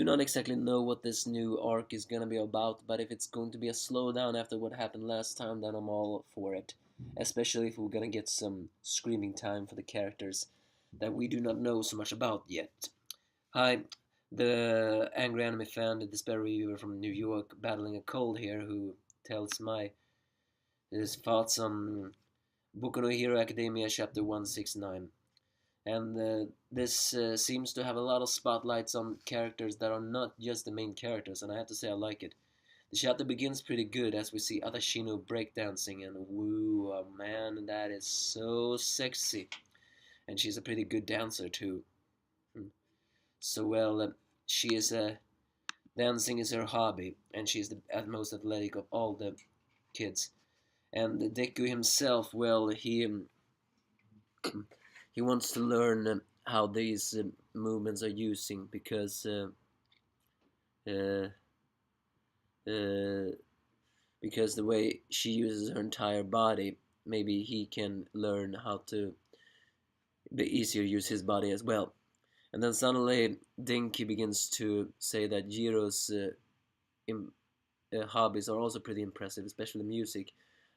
not exactly know what this new arc is gonna be about, but if it's going to be a slowdown after what happened last time, then I'm all for it. Especially if we're gonna get some screaming time for the characters that we do not know so much about yet. Hi, the angry anime fan, the despair reviewer from New York, battling a cold here, who tells his thoughts on Boku no Hero Academia Chapter 169. And this seems to have a lot of spotlights on characters that are not just the main characters, and I have to say I like it. The chapter begins pretty good as we see Adashino breakdancing, and woo, oh man, that is so sexy. And she's a pretty good dancer too. Hmm. So well, she is dancing is her hobby, and she's the most athletic of all the kids. And Deku himself, well, he wants to learn how these movements are using uh, uh, because the way she uses her entire body, maybe he can learn how to be easier use his body as well. And then suddenly Dinky begins to say that Jiro's hobbies are also pretty impressive, especially music.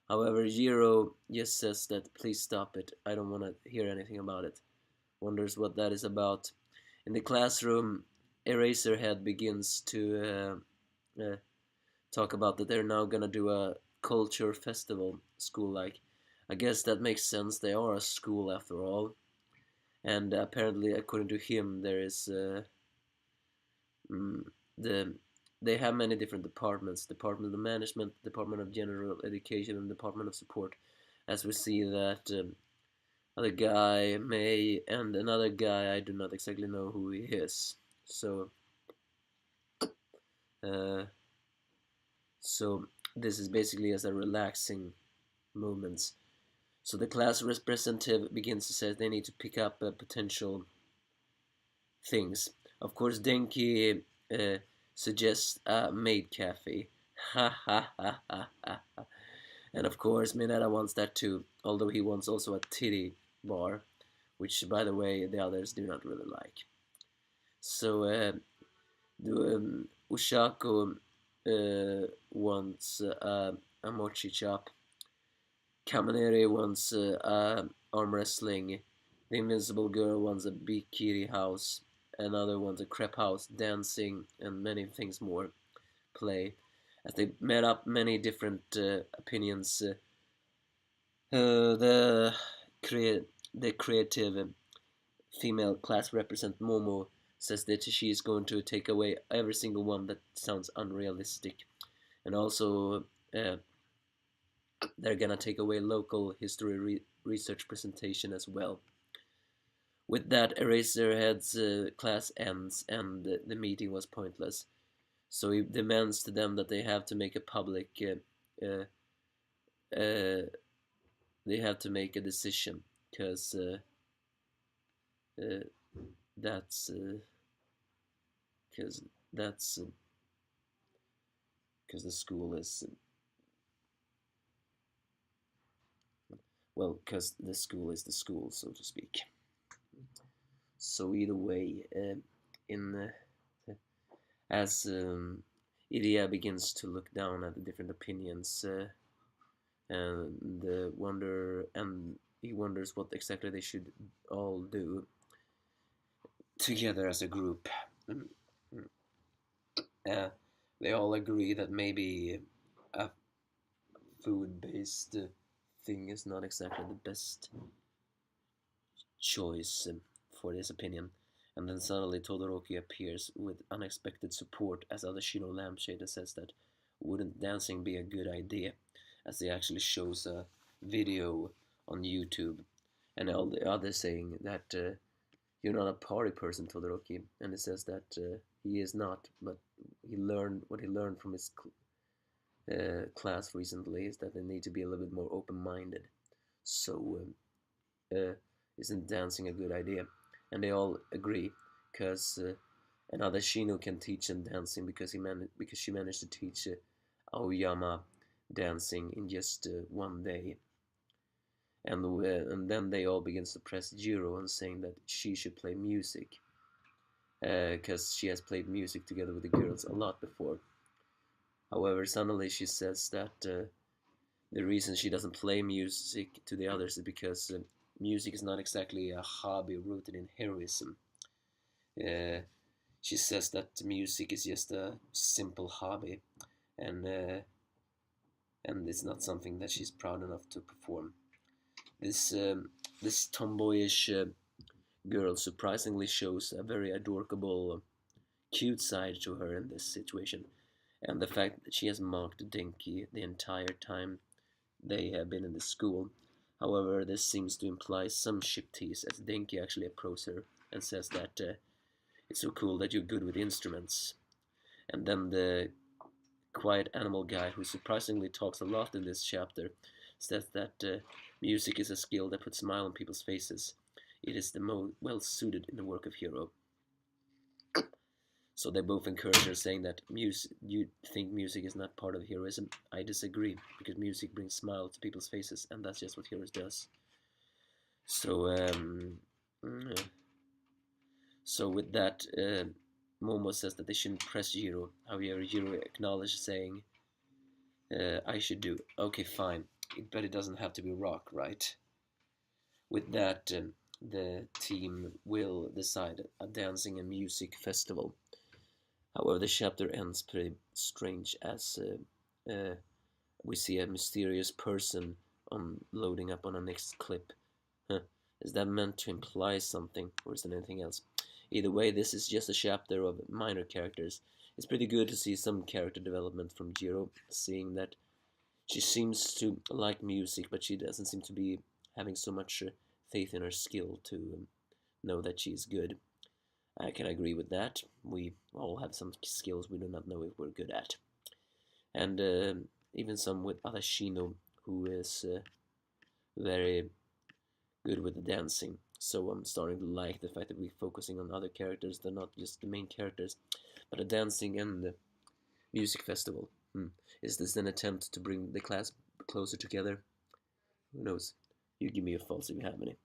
However, Jiro just says that please stop it, I don't want to hear anything about it. Wonders what that is about. In the classroom, Eraserhead begins to talk about that they're now gonna do a culture festival, school-like. I guess that makes sense. They are a school after all, and apparently, according to him, there is mm, the they have many different departments: Department of Management, Department of General Education, and Department of Support. As we see that other guy May and another guy I do not exactly know who he is. So uh, so this is basically as a relaxing movements. So the class representative begins to say they need to pick up potential things. Of course, Denki suggests a maid cafe. Ha ha ha ha ha. And of course, Mineta wants that too, although he wants also a titty bar, which, by the way, the others do not really like. So, Ushako wants a mochi chop. Kamineri wants arm wrestling. The Invincible Girl wants a bikini house. Another wants a crepe house, dancing, and many things more. Play. As they met up many different opinions, the creative female class representative Momo says that she is going to take away every single one that sounds unrealistic, and also they're gonna take away local history research presentation as well. With that, Eraserhead's class ends, and the meeting was pointless. So he demands to them that they have to make a public, uh, uh, they have to make a decision, because uh, that's because that's because the school is well, because the school is the school, so to speak. So either way, in as Iria begins to look down at the different opinions, and he wonders what exactly they should all do together as a group. Uh, they all agree that maybe a food-based thing is not exactly the best choice for this opinion. And then suddenly Todoroki appears with unexpected support as Adashino Lampshade says that wouldn't dancing be a good idea, as he actually shows a video on YouTube, and all the others saying that you're not a party person, Todoroki, and he says that he is not, but he learned from his class recently is that they need to be a little bit more open-minded. So isn't dancing a good idea? And they all agree, because another Shino can teach them dancing because because she managed to teach Aoyama dancing in just one day. And then they all begin to press Jiro and saying that she should play music. because she has played music together with the girls a lot before. However, suddenly she says that the reason she doesn't play music to the others is because music is not exactly a hobby rooted in heroism. Uh, she says that music is just a simple hobby, and it's not something that she's proud enough to perform. This this tomboyish girl surprisingly shows a very adorable, cute side to her in this situation, and the fact that she has mocked Dinky the entire time they have been in the school. However, this seems to imply some ship tease as Dinky actually approaches her and says that it's so cool that you're good with instruments. And then the quiet animal guy, who surprisingly talks a lot in this chapter, says that music is a skill that puts a smile on people's faces. It is the most well suited in the work of hero. So they both encourage her, saying that you think music is not part of heroism. I disagree, because music brings smile to people's faces, and that's just what heroes does. So, mm, so with that, Momo says that they shouldn't press Jiro. However, Jiro acknowledges, saying, "I should do." Okay, fine, but it doesn't have to be rock, right? With that, the team will decide a dancing and music festival. However, the chapter ends pretty strange as we see a mysterious person on loading up on a next clip. Huh. Is that meant to imply something, or is it anything else? Either way, this is just a chapter of minor characters. It's pretty good to see some character development from Jiro, seeing that she seems to like music, but she doesn't seem to be having so much faith in her skill to know that she's good. I can agree with that. We all have some skills we do not know if we're good at. And even some with Adashino, who is very good with the dancing. So I'm starting to like the fact that we're focusing on other characters, they're not just the main characters, but the dancing and the music festival. Is this an attempt to bring the class closer together? Who knows? You give me a false if you have any.